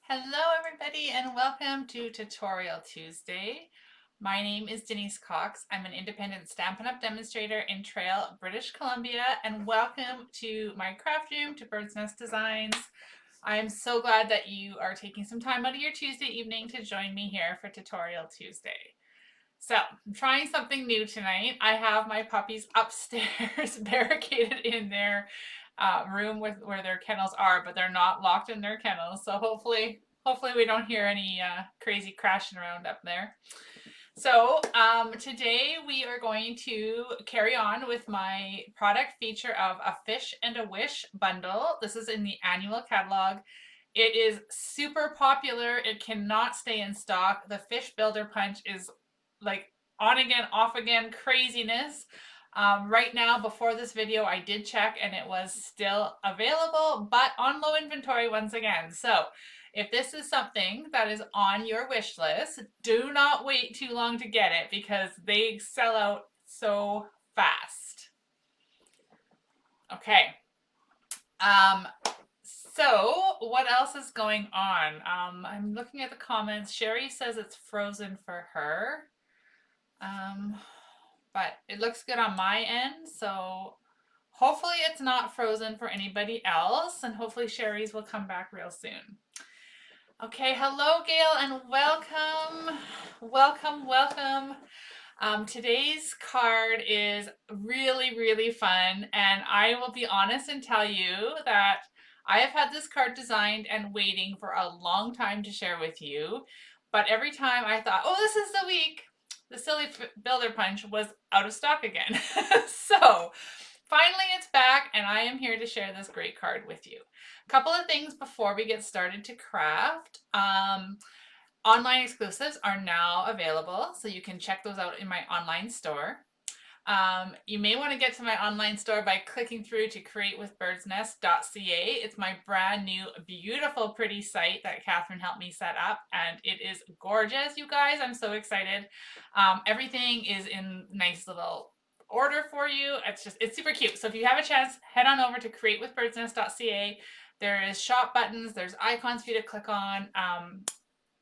Hello everybody and welcome to Tutorial Tuesday. My name is Denise Cox. I'm an independent Stampin' Up! Demonstrator in Trail, British Columbia, and welcome to my craft room, to Birdsnest Designs. I am so glad that you are taking some time out of your Tuesday evening to join me here for Tutorial Tuesday. So, I'm trying something new tonight. I have my puppies upstairs barricaded in their room where their kennels are, but they're not locked in their kennels. So hopefully we don't hear any crazy crashing around up there. So today we are going to carry on with my product feature of a Fish and a Wish bundle. This is in the annual catalog. It is super popular. It cannot stay in stock. The Fish Builder Punch is like on again, off again craziness. Right now, before this video, I did check and it was still available, but on low inventory once again. So if this is something that is on your wish list, do not wait too long to get it because they sell out so fast. Okay. So what else is going on? I'm looking at the comments. Sherry says it's frozen for her. But it looks good on my end, so hopefully it's not frozen for anybody else, and hopefully Sherry's will come back real soon. Okay, hello Gail and welcome. Welcome. Today's card is really fun, and I will be honest and tell you that I have had this card designed and waiting for a long time to share with you, but every time I thought, oh, this is the week, the Silly Builder Punch was out of stock again. So finally it's back and I am here to share this great card with you. A couple of things before we get started to craft. Online exclusives are now available, so you can check those out in my online store. You may want to get to my online store by clicking through to createwithbirdsnest.ca. It's my brand new, beautiful, pretty site that Catherine helped me set up, and it is gorgeous, you guys. I'm so excited. Everything is in nice little order for you. It's super cute. So if you have a chance, head on over to createwithbirdsnest.ca. There is shop buttons, there's icons for you to click on.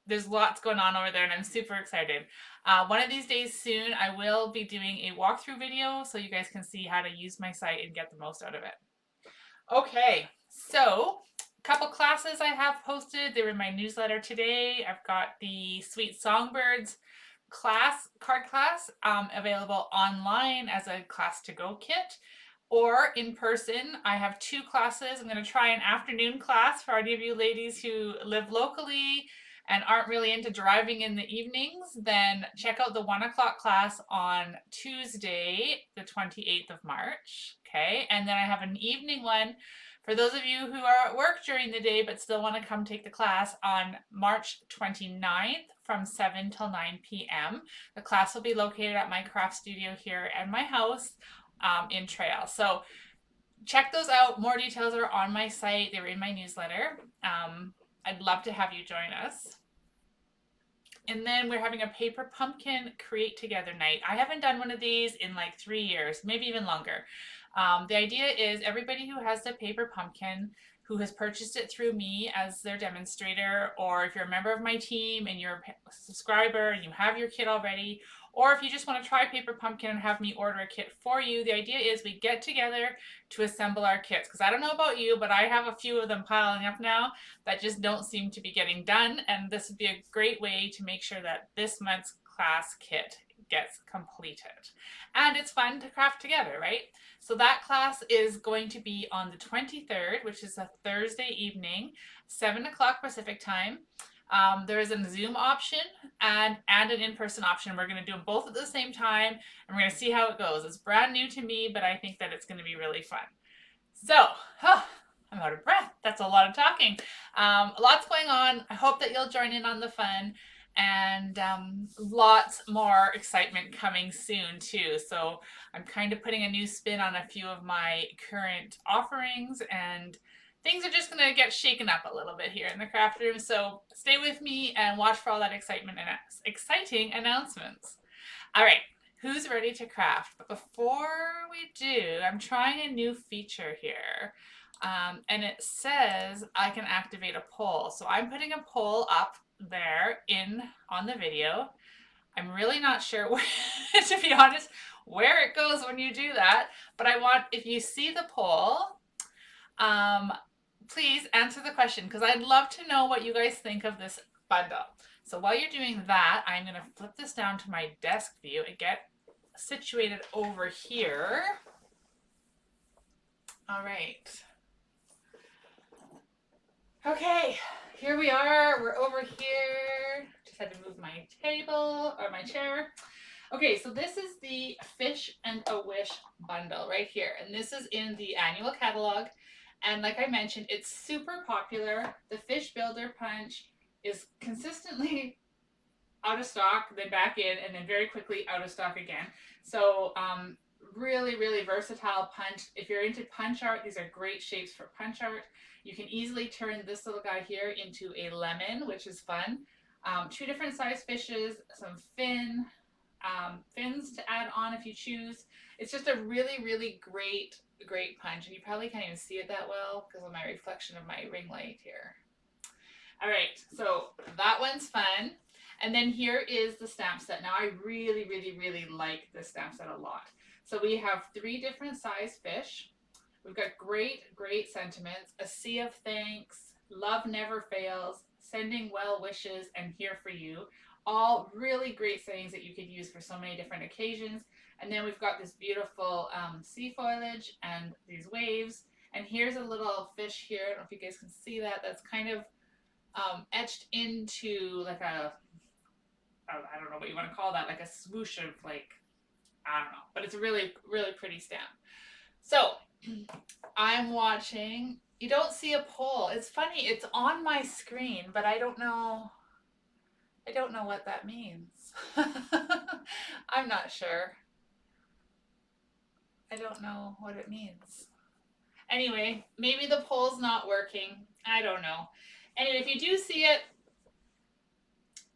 There's lots going on over there and I'm super excited. One of these days soon, I will be doing a walkthrough video so you guys can see how to use my site and get the most out of it. Okay, so a couple classes I have posted. They were in my newsletter today. I've got the Sweet Songbirds card class available online as a class to go kit or in person. I have two classes. I'm going to try an afternoon class for any of you ladies who live locally and aren't really into driving in the evenings. Then check out the 1 o'clock class on Tuesday, the 28th of March. Okay, and then I have an evening one for those of you who are at work during the day but still want to come take the class on March 29th from 7 till 9 p.m. The class will be located at my craft studio here at my house in Trail. So check those out. More details are on my site. They're in my newsletter. I'd love to have you join us. And then we're having a paper pumpkin create together night. I haven't done one of these in like 3 years, maybe even longer. The idea is everybody who has the paper pumpkin who has purchased it through me as their demonstrator, or if you're a member of my team and you're a subscriber and you have your kit already, or if you just want to try paper pumpkin and have me order a kit for you, the idea is we get together to assemble our kits. Because I don't know about you, but I have a few of them piling up now that just don't seem to be getting done, and this would be a great way to make sure that this month's class kit gets completed. And it's fun to craft together, right? So that class is going to be on the 23rd, which is a Thursday evening, 7 o'clock Pacific time. There is a Zoom option and an in-person option. We're going to do them both at the same time, and we're going to see how it goes. It's brand new to me, but I think that it's going to be really fun. So, I'm out of breath. That's a lot of talking. Lots going on. I hope that you'll join in on the fun, and lots more excitement coming soon too. So I'm kind of putting a new spin on a few of my current offerings, and things are just going to get shaken up a little bit here in the craft room. So stay with me and watch for all that excitement and exciting announcements. All right, who's ready to craft? But before we do, I'm trying a new feature here. And it says I can activate a poll. So I'm putting a poll up there on the video. I'm really not sure where, to be honest, where it goes when you do that. But I want, if you see the poll, please answer the question because I'd love to know what you guys think of this bundle. So while you're doing that, I'm going to flip this down to my desk view and get situated over here. All right. Okay, here we are. We're over here. Just had to move my table or my chair. Okay, so this is the Fish and a Wish bundle right here. And this is in the annual catalog. And like I mentioned, it's super popular. The Fish Builder Punch is consistently out of stock, then back in, and then very quickly out of stock again. So really, really versatile punch. If you're into punch art, these are great shapes for punch art. You can easily turn this little guy here into a lemon, which is fun. 2 different size fishes, some fins to add on if you choose. It's just a really, really great punch. And you probably can't even see it that well because of my reflection of my ring light here. All right, so that one's fun. And then here is the stamp set. Now I really, really, really like this stamp set a lot. So we have 3 different size fish. We've got great sentiments, a sea of thanks, love never fails, sending well wishes, and here for you. All really great sayings that you could use for so many different occasions. And then we've got this beautiful sea foliage and these waves. And here's a little fish here. I don't know if you guys can see that. That's kind of etched into like a, I don't know what you want to call that, like a swoosh of like, I don't know. But it's a really, really pretty stamp. So I'm watching. You don't see a poll. It's funny. It's on my screen, but I don't know what that means. I'm not sure. I don't know what it means. Anyway, maybe the poll's not working. I don't know. Anyway, if you do see it,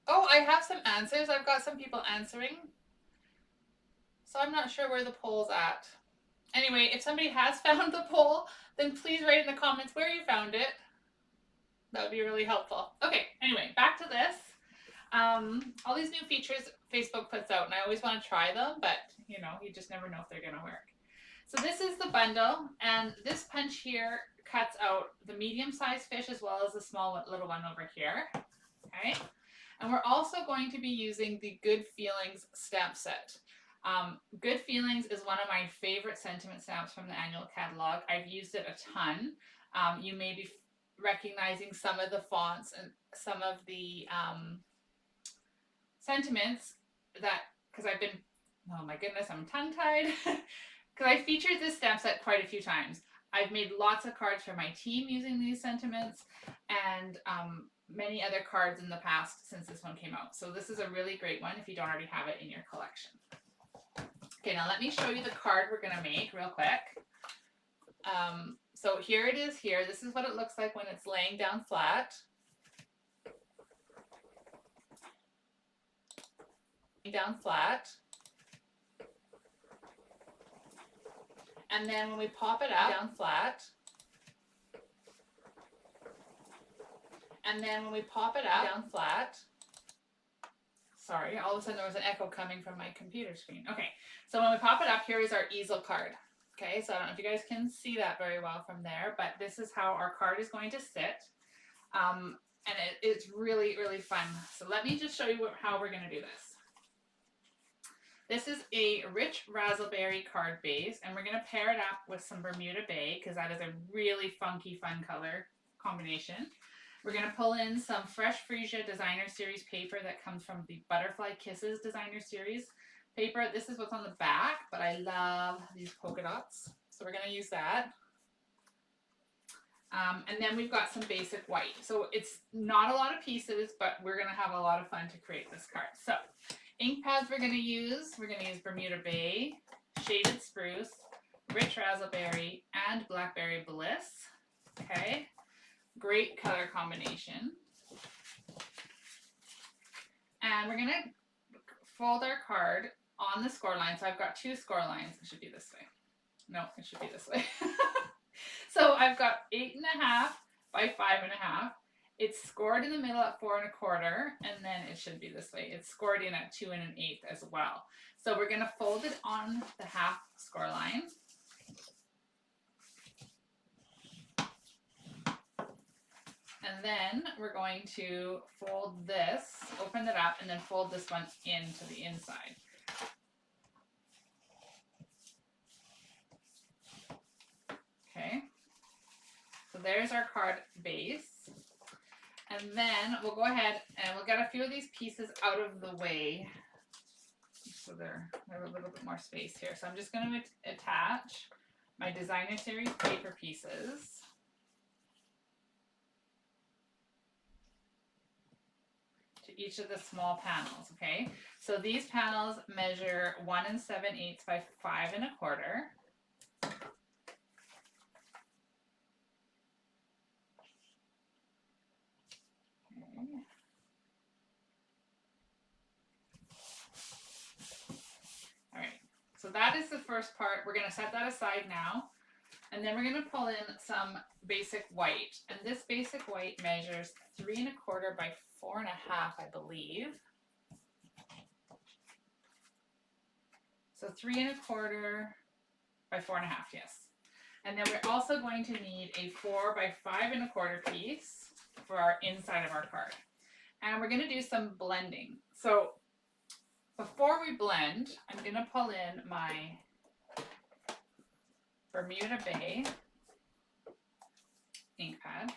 oh, I have some answers. I've got some people answering. So I'm not sure where the poll's at. Anyway, if somebody has found the poll, then please write in the comments where you found it. That would be really helpful. Okay, anyway, back to this. All these new features Facebook puts out, and I always want to try them, but you know, you just never know if they're going to work. So this is the bundle, and this punch here cuts out the medium-sized fish as well as the small little one over here. Okay, and we're also going to be using the Good Feelings stamp set. Good Feelings is one of my favorite sentiment stamps from the annual catalog. I've used it a ton. You may be recognizing some of the fonts and some of the sentiments that, because I've been, oh my goodness, I'm tongue-tied, because I featured this stamp set quite a few times. I've made lots of cards for my team using these sentiments, and many other cards in the past since this one came out. So this is a really great one if you don't already have it in your collection. Okay, now let me show you the card we're going to make real quick. So here it is here. This is what it looks like when it's laying down flat. Down flat. And then when we pop it up, down flat. And then when we pop it up, down flat. Sorry, all of a sudden there was an echo coming from my computer screen. Okay, so when we pop it up, here is our easel card. Okay, so I don't know if you guys can see that very well from there, but this is how our card is going to sit. And it's really, really fun. So let me just show you how we're going to do this. This is a rich raspberry card base, and we're going to pair it up with some Bermuda Bay, because that is a really funky, fun color combination. We're going to pull in some Fresh Freesia Designer Series paper that comes from the Butterfly Kisses Designer Series paper. This is what's on the back, but I love these polka dots, so we're going to use that. And then we've got some basic white. So it's not a lot of pieces, but we're going to have a lot of fun to create this card. So ink pads we're going to use Bermuda Bay, Shaded Spruce, Rich Raspberry, and Blackberry Bliss. Okay, great color combination. And we're going to fold our card on the score line. So I've got 2 score lines. It should be this way. No, it should be this way. So I've got 8.5 by 5.5. It's scored in the middle at 4.25, and then it should be this way. It's scored in at 2 1/8 as well. So we're going to fold it on the half score line. And then we're going to fold this, open it up, and then fold this one into the inside. Okay. So there's our card base. And then we'll go ahead and we'll get a few of these pieces out of the way. So they have a little bit more space here. So I'm just going to attach my designer series paper pieces. To each of the small panels, okay? So these panels measure 1 7/8 by 5.25. All right, so that is the first part. We're going to set that aside now. And then we're going to pull in some basic white. And this basic white measures 3.25 by 4.5, I believe. So 3.25 by 4.5, yes. And then we're also going to need a 4 by 5.25 piece for our inside of our card. And we're going to do some blending. So before we blend, I'm going to pull in my Bermuda Bay ink pad.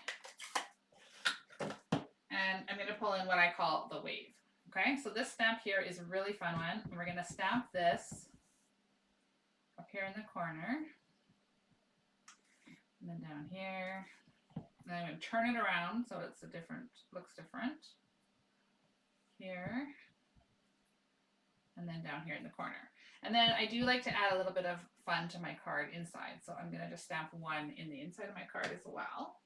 And I'm going to pull in what I call the wave. Okay, so this stamp here is a really fun one. And we're going to stamp this up here in the corner. And then down here. And I'm going to turn it around so it's looks different. Here. And then down here in the corner. And then I do like to add a little bit of fun to my card inside. So I'm going to just stamp one in the inside of my card as well.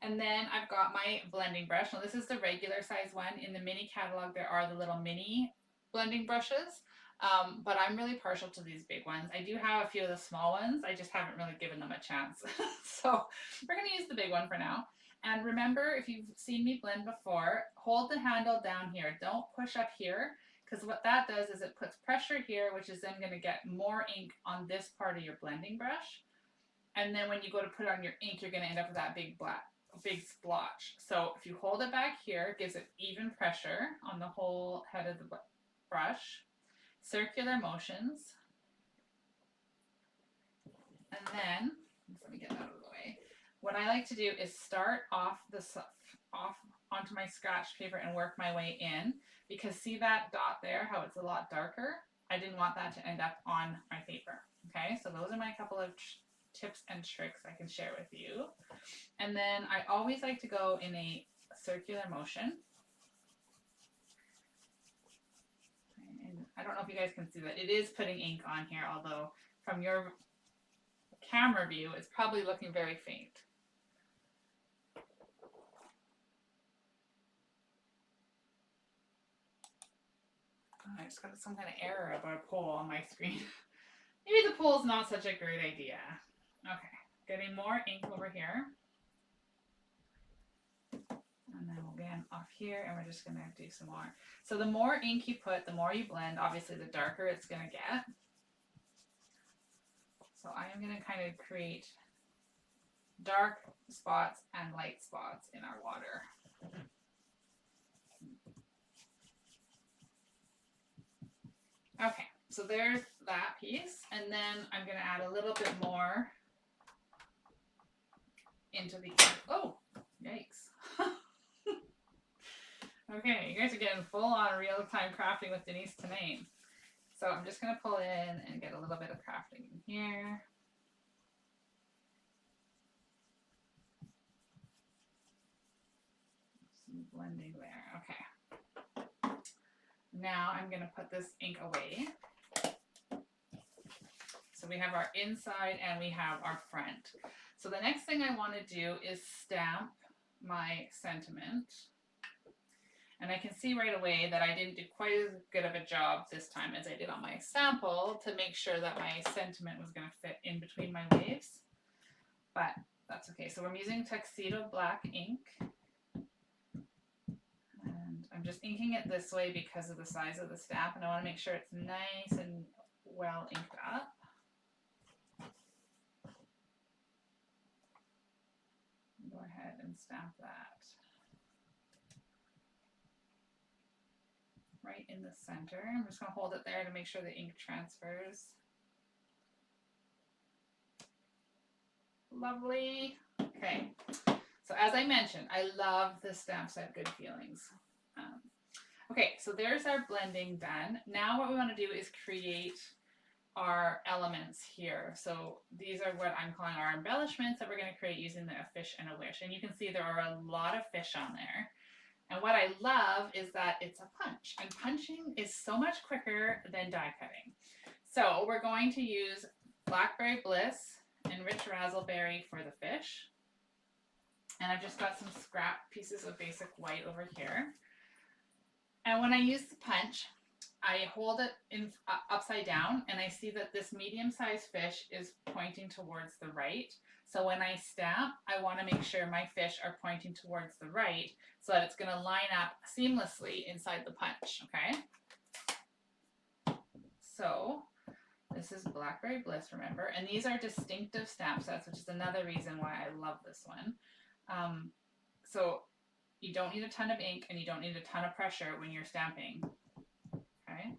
And then I've got my blending brush. Now this is the regular size one. In the mini catalog, there are the little mini blending brushes. But I'm really partial to these big ones. I do have a few of the small ones. I just haven't really given them a chance. So we're going to use the big one for now. And remember, if you've seen me blend before, hold the handle down here. Don't push up here. Because what that does is it puts pressure here, which is then going to get more ink on this part of your blending brush. And then when you go to put on your ink, you're going to end up with that big splotch. So if you hold it back here, it gives it even pressure on the whole head of the brush. Circular motions. And then, let me get that out of the way. What I like to do is start off onto my scratch paper and work my way in, because see that dot there, how it's a lot darker? I didn't want that to end up on my paper. Okay, so those are my couple of tips and tricks I can share with you. And then I always like to go in a circular motion. And I don't know if you guys can see that. It is putting ink on here, although from your camera view, it's probably looking very faint. I just got some kind of error about a poll on my screen. Maybe the poll is not such a great idea. Okay, getting more ink over here. And then we'll get off here, and we're just going to do some more. So the more ink you put, the more you blend, obviously the darker it's going to get. So I am going to kind of create dark spots and light spots in our water. Okay, so there's that piece, and then I'm going to add a little bit more into the, oh, yikes. Okay, you guys are getting full on real-time crafting with Denise tonight. So I'm just going to pull in and get a little bit of crafting in here. Some blending there, okay. Now I'm going to put this ink away. So we have our inside and we have our front. So the next thing I want to do is stamp my sentiment. And I can see right away that I didn't do quite as good of a job this time as I did on my sample to make sure that my sentiment was going to fit in between my waves. but that's okay. So I'm using Tuxedo Black ink. And I'm just inking it this way because of the size of the stamp, and I want to make sure it's nice and well inked up. Go ahead and stamp that right in the center. I'm just going to hold it there to make sure the ink transfers. Lovely. Okay, so as I mentioned, I love this stamp set, Good Feelings. Okay, so there's our blending done. Now what we want to do is create our elements here. So these are what I'm calling our embellishments that we're going to create using the A Fish and a Wish. And you can see there are a lot of fish on there. And what I love is that it's a punch. And punching is so much quicker than die cutting. So we're going to use Blackberry Bliss and Rich Razzleberry for the fish. And I've just got some scrap pieces of basic white over here. And when I use the punch, I hold it in upside down, and I see that this medium-sized fish is pointing towards the right. So when I stamp, I want to make sure my fish are pointing towards the right so that it's going to line up seamlessly inside the punch, okay? So this is Blackberry Bliss, remember? And these are distinctive stamp sets, which is another reason why I love this one. So you don't need a ton of ink, and you don't need a ton of pressure when you're stamping. Okay,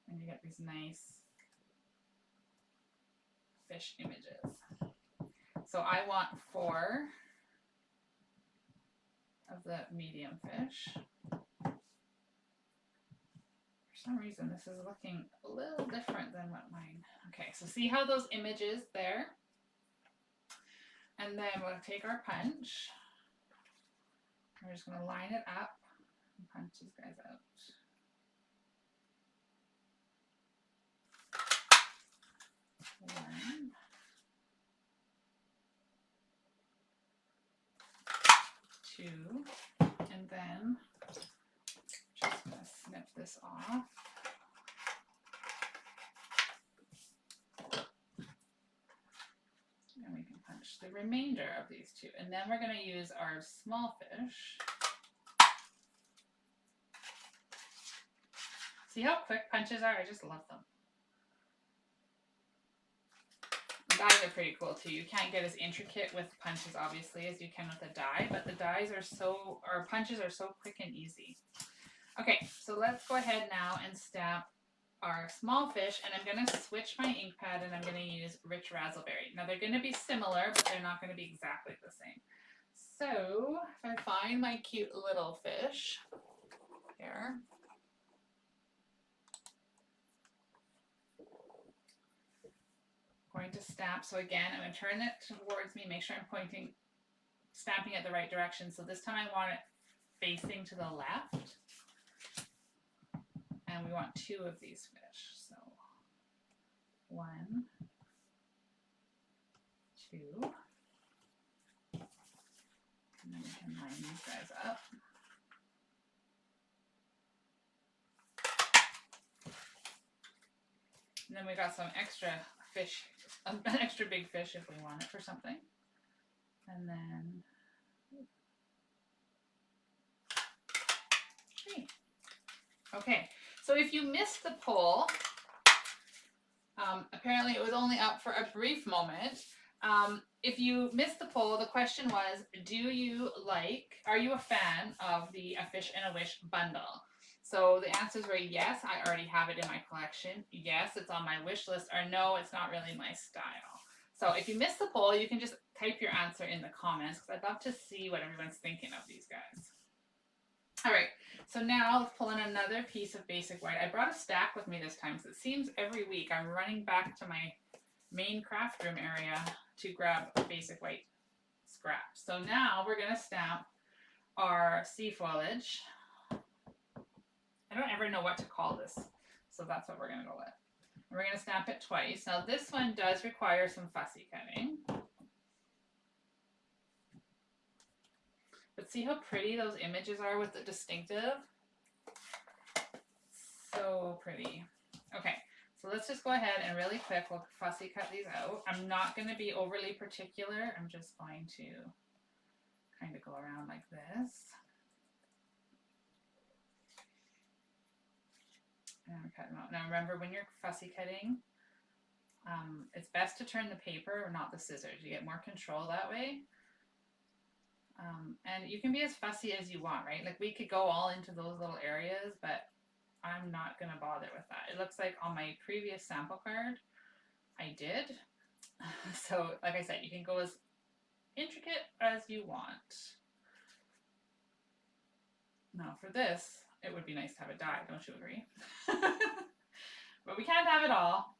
and you get these nice fish images. So I want 4 of the medium fish. For some reason this is looking a little different than what mine. Okay, so see how those images there? And then we'll take our punch. We're just going to line it up and punch these guys out. One, 2, and then just going to snip this off. And we can punch the remainder of these 2. And then we're going to use our small fish. See how quick punches are? I just love them. Dies are pretty cool too. You can't get as intricate with punches obviously as you can with a die, but the dies are so, or punches are so quick and easy. Okay, so let's go ahead now and stamp our small fish, and I'm going to switch my ink pad and I'm going to use Rich Razzleberry. Now they're going to be similar, but they're not going to be exactly the same. So if I find my cute little fish here, going to stamp. So again, I'm going to turn it towards me, make sure I'm stamping it the right direction. So this time I want it facing to the left. And we want 2 of these fish. So 1, 2. And then we can line these guys up. And then we got some extra fish, an extra big fish if we want it for something. And then, okay. So if you missed the poll, apparently it was only up for a brief moment. If you missed the poll, the question was, are you a fan of the A Fish and a Wish bundle? So the answers were yes, I already have it in my collection. Yes, it's on my wish list, or no, it's not really my style. So if you missed the poll, you can just type your answer in the comments because I'd love to see what everyone's thinking of these guys. All right, so now let's pull in another piece of basic white. I brought a stack with me this time, so it seems every week I'm running back to my main craft room area to grab basic white scraps. So now we're going to stamp our sea foliage. I don't ever know what to call this, so that's what we're going to go with. And we're going to stamp it twice. Now this one does require some fussy cutting. But see how pretty those images are with the distinctive? So pretty. Okay, So let's just go ahead and really quick, we'll fussy cut these out. I'm not going to be overly particular. I'm just going to kind of go around like this. And cut them out. Now remember, when you're fussy cutting, it's best to turn the paper, not the scissors. You get more control that way. And you can be as fussy as you want, right? Like we could go all into those little areas, but I'm not going to bother with that. It looks like on my previous sample card, I did. So like I said, you can go as intricate as you want. Now for this, it would be nice to have it die, don't you agree? But we can't have it all.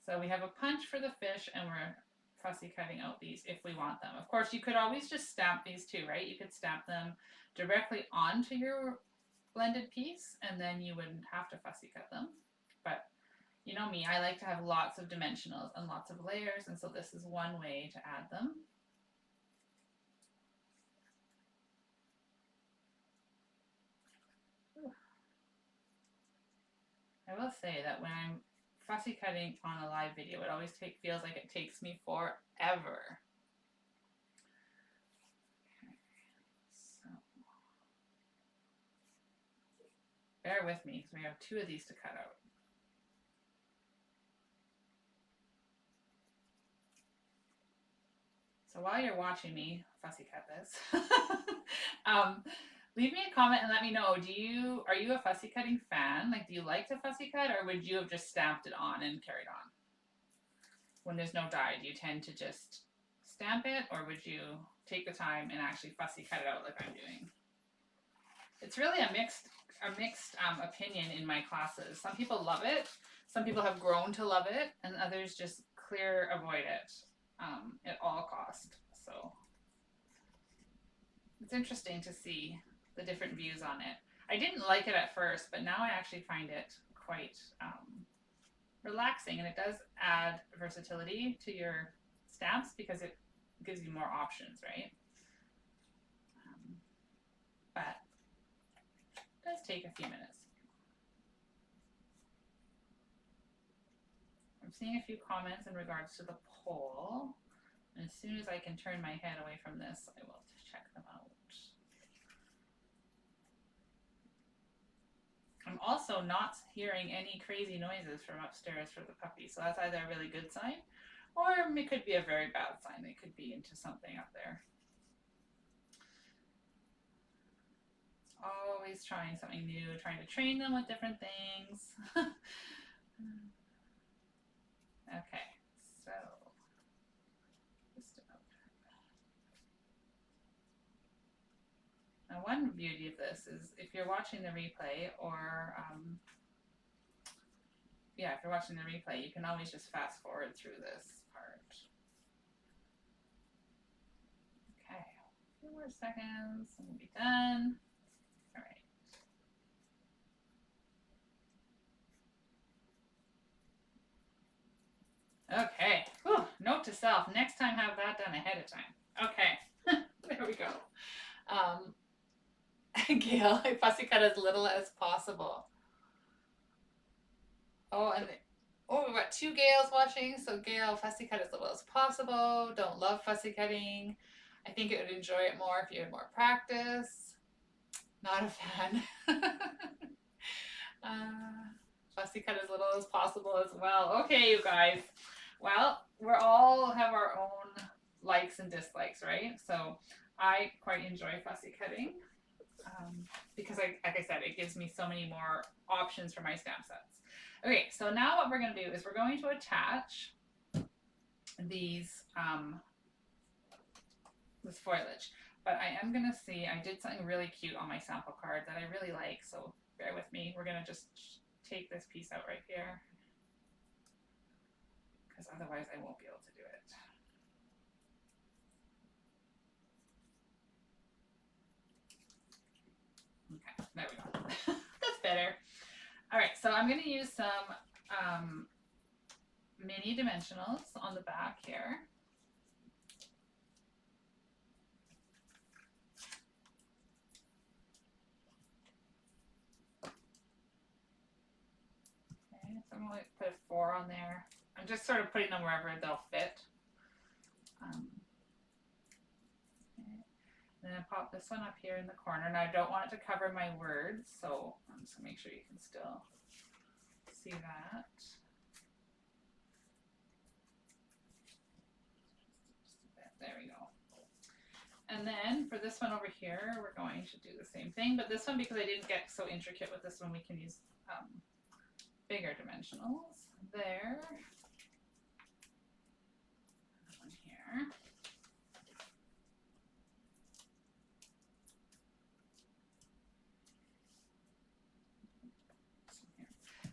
So we have a punch for the fish, and we're fussy cutting out these if we want them. Of course, you could always just stamp these too, right? You could stamp them directly onto your blended piece, and then you wouldn't have to fussy cut them. But you know me, I like to have lots of dimensionals and lots of layers, and so this is one way to add them. I will say that when I'm fussy cutting on a live video, it always feels like it takes me forever. Okay, so bear with me because we have 2 of these to cut out. So while you're watching me fussy cut this, leave me a comment and let me know, are you a fussy cutting fan? Like, do you like to fussy cut, or would you have just stamped it on and carried on? When there's no dye, do you tend to just stamp it, or would you take the time and actually fussy cut it out like I'm doing? It's really a mixed opinion in my classes. Some people love it, some people have grown to love it, and others just avoid it at all cost. So it's interesting to see the different views on it. I didn't like it at first, but now I actually find it quite relaxing, and it does add versatility to your stamps because it gives you more options, right? But it does take a few minutes. I'm seeing a few comments in regards to the poll, and as soon as I can turn my head away from this, I will check them out. I'm also not hearing any crazy noises from upstairs for the puppy, so that's either a really good sign, or it could be a very bad sign. They could be into something up there. It's always trying something new, trying to train them with different things. Okay, so just about. Now, one beauty of this is if you're watching the replay, or if you're watching the replay, you can always just fast forward through this part. Okay, a few more seconds and we'll be done. All right. Okay. Whew. Note to self: next time, have that done ahead of time. Okay. There we go. Gail, I fussy cut as little as possible. Oh, and we've got 2 Gails watching. So Gail, fussy cut as little as possible. Don't love fussy cutting. I think it would enjoy it more if you had more practice. Not a fan. Fussy cut as little as possible as well. Okay, you guys. Well, we all have our own likes and dislikes, right? So I quite enjoy fussy cutting because, like I said, it gives me so many more options for my stamp sets. Okay, so now what we're going to do is we're going to attach these this foliage. But I am going to see, I did something really cute on my sample card that I really like, so bear with me. We're going to just take this piece out right here, because otherwise I won't be able to do it. Okay, there we go. That's better. All right, so I'm going to use some mini dimensionals on the back here. Okay, so I'm going to put a 4 on there. I'm just sort of putting them wherever they'll fit. And then pop this one up here in the corner. Now I don't want it to cover my words, so I'm just gonna make sure you can still see that. Just a bit. There we go. And then for this one over here, we're going to do the same thing, but this one, because I didn't get so intricate with this one, we can use bigger dimensionals. There. That one here.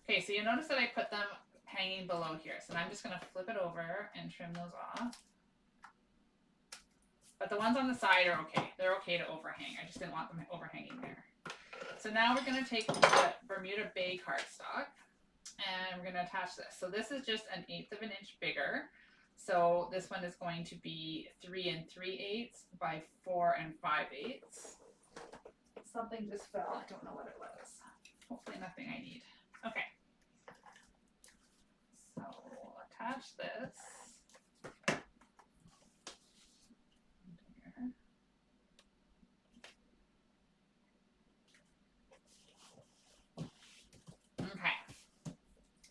Okay, so you notice that I put them hanging below here. So I'm just going to flip it over and trim those off. But the ones on the side are okay. They're okay to overhang. I just didn't want them overhanging there. So now we're going to take the Bermuda Bay cardstock and we're going to attach this. So this is just 1/8 of an inch bigger. So this one is going to be 3 3/8 by 4 5/8. Something just fell. I don't know what it was. Hopefully nothing I need. Okay. So we'll attach this. Okay.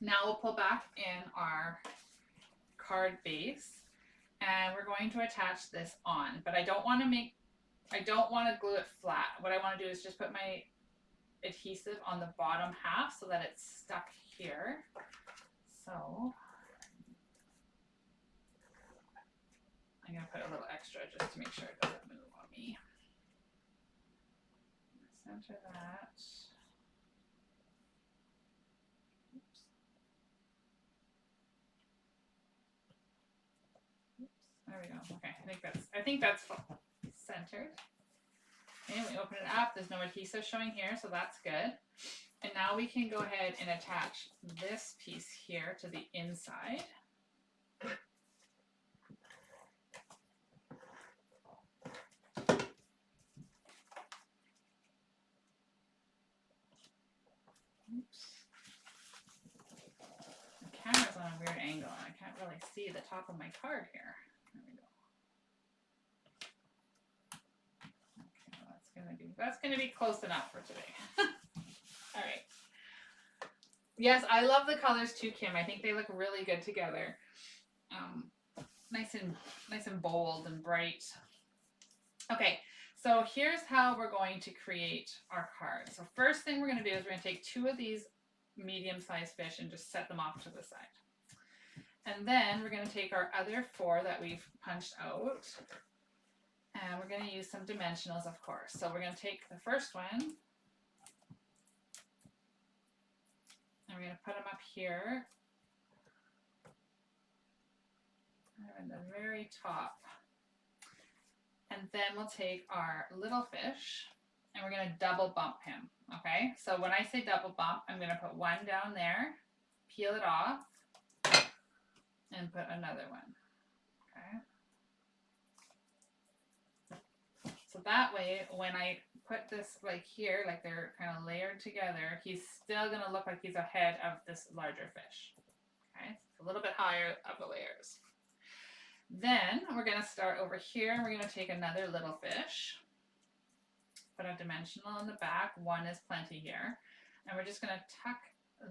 Now we'll pull back in our card base and we're going to attach this on, but I don't want to glue it flat. What I want to do is just put my adhesive on the bottom half so that it's stuck here. So I'm going to put a little extra just to make sure it doesn't move on me. Center that. Oops. Oops. There we go. Okay, I think that's centered. Okay, we open it up. There's no adhesive showing here, so that's good. And now we can go ahead and attach this piece here to the inside. Oops. The camera's on a weird angle and I can't really see the top of my card here. There we go. Okay, well, that's gonna be close enough for today. All right. Yes, I love the colors too, Kim. I think they look really good together. Nice and bold and bright. Okay, so here's how we're going to create our card. So first thing we're going to do is we're going to take 2 of these medium-sized fish and just set them off to the side. And then we're going to take our other 4 that we've punched out, and we're going to use some dimensionals, of course. So we're going to take the first one, and we're going to put them up here, in the very top. And then we'll take our little fish and we're going to double bump him. Okay, so when I say double bump, I'm going to put one down there, peel it off, and put another one. Okay. So that way, when I put this like here, like they're kind of layered together, he's still going to look like he's ahead of this larger fish. Okay, it's a little bit higher of the layers. Then we're going to start over here and we're going to take another little fish, put a dimensional in the back, 1 is plenty here, and we're just going to tuck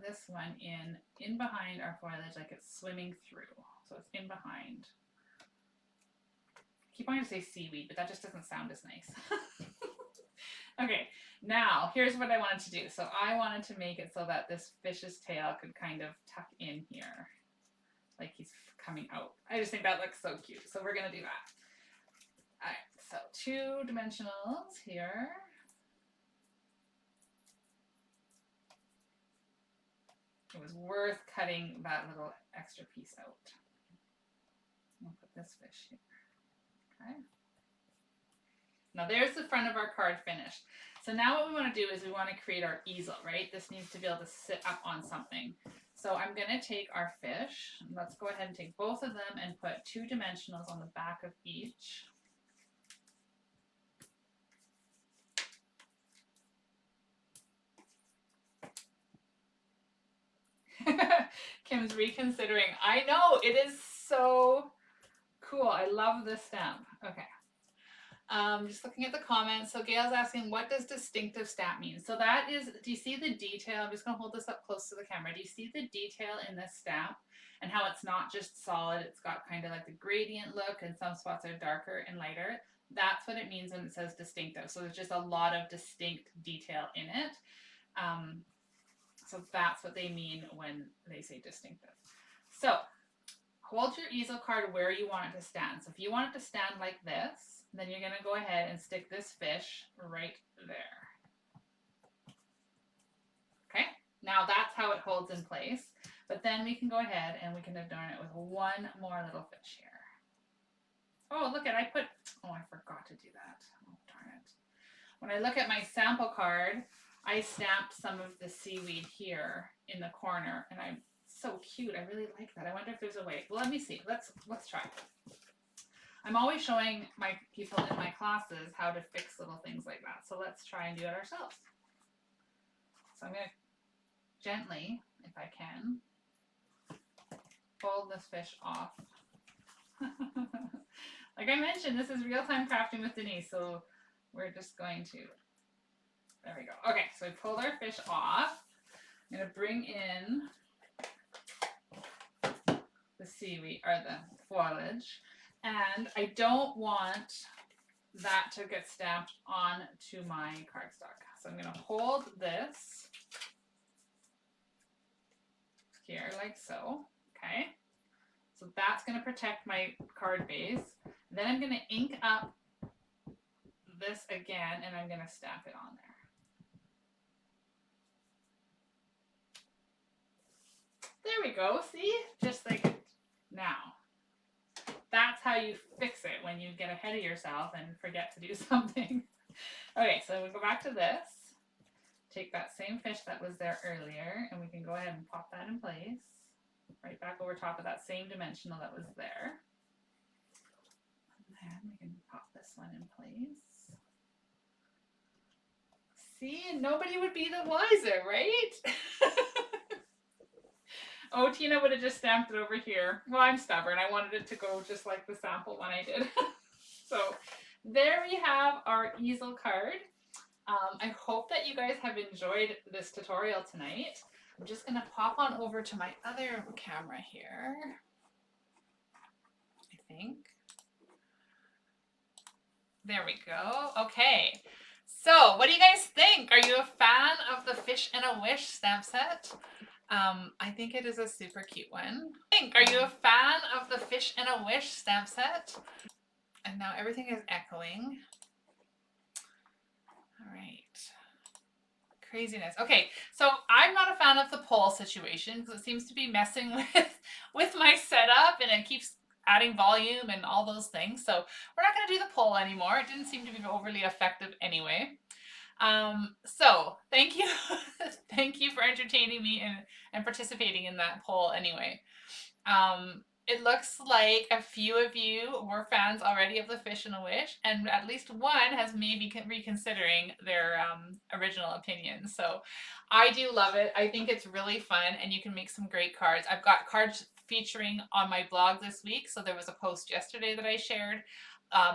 this one in behind our foliage like it's swimming through. So it's in behind. I keep wanting to say seaweed, but that just doesn't sound as nice. Okay, now here's what I wanted to do. So I wanted to make it so that this fish's tail could kind of tuck in here, like he's coming out. I just think that looks so cute. So we're going to do that. All right, so 2 dimensionals here. It was worth cutting that little extra piece out. We'll put this fish here. Okay. Now there's the front of our card finished. So now what we want to do is we want to create our easel, right? This needs to be able to sit up on something. So I'm going to take our fish. Let's go ahead and take both of them and put 2 dimensionals on the back of each. Kim's reconsidering. I know, it is so cool. I love this stamp. Okay. Just looking at the comments. So Gail's asking, what does distinctive stamp mean? So that is, do you see the detail? I'm just going to hold this up close to the camera. Do you see the detail in this stamp and how it's not just solid? It's got kind of like the gradient look, and some spots are darker and lighter. That's what it means when it says distinctive. So there's just a lot of distinct detail in it. So that's what they mean when they say distinctive. So hold your easel card where you want it to stand. So if you want it to stand like this, then you're going to go ahead and stick this fish right there. Okay, now that's how it holds in place. But then we can go ahead and we can adorn it with one more little fish here. Oh, look at, I forgot to do that. Oh, darn it. When I look at my sample card, I stamped some of the seaweed here in the corner, and I'm so cute. I really like that. I wonder if there's a way. Well, let me see. Let's try. I'm always showing my people in my classes how to fix little things like that. So let's try and do it ourselves. So I'm going to gently, if I can, fold this fish off. Like I mentioned, this is real-time crafting with Denise, so we're just going to, there we go. Okay, so we pulled our fish off. I'm going to bring in the seaweed, or the foliage, and I don't want that to get stamped onto my cardstock. So I'm going to hold this here like so, okay? So that's going to protect my card base. Then I'm going to ink up this again, and I'm going to stamp it on there. There we go, see? Just like now. That's how you fix it when you get ahead of yourself and forget to do something. Okay, so we go back to this. Take that same fish that was there earlier, and we can go ahead and pop that in place. Right back over top of that same dimensional that was there. And then we can pop this one in place. See, nobody would be the wiser, right? Oh, Tina would have just stamped it over here. Well, I'm stubborn. I wanted it to go just like the sample one I did. So there we have our easel card. I hope that you guys have enjoyed this tutorial tonight. I'm just going to pop on over to my other camera here, I think. There we go. Okay. So what do you guys think? Are you a fan of the Fish and a Wish stamp set? I think it is a super cute one. Are you a fan of the Fish and a Wish stamp set? And now everything is echoing. All right. Craziness. Okay, so I'm not a fan of the poll situation because it seems to be messing with my setup, and it keeps adding volume and all those things. So we're not going to do the poll anymore. It didn't seem to be overly effective anyway. So thank you. Thank you for entertaining me and participating in that poll anyway. It looks like a few of you were fans already of the Fish and a Wish, and at least one has maybe reconsidering their original opinion. So I do love it. I think it's really fun, and you can make some great cards. I've got cards featuring on my blog this week. So there was a post yesterday that I shared.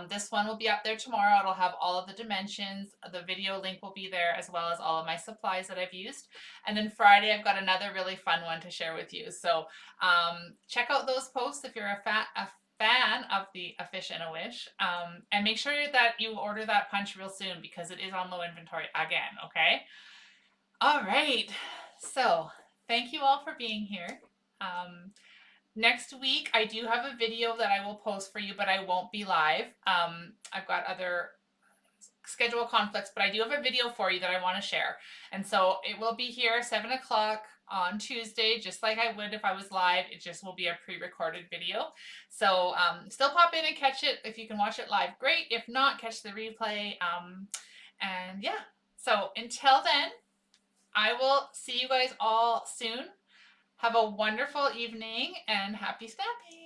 This one will be up there tomorrow. It'll have all of the dimensions. The video link will be there, as well as all of my supplies that I've used. And then Friday, I've got another really fun one to share with you. So check out those posts if you're a fan of the A Fish and a Wish. And make sure that you order that punch real soon because it is on low inventory again, okay? All right. So thank you all for being here. Next week, I do have a video that I will post for you, but I won't be live. I've got other schedule conflicts, but I do have a video for you that I want to share. And so it will be here 7 o'clock on Tuesday, just like I would if I was live. It just will be a pre-recorded video. So still pop in and catch it. If you can watch it live, great. If not, catch the replay. And yeah, so until then, I will see you guys all soon. Have a wonderful evening and happy stamping.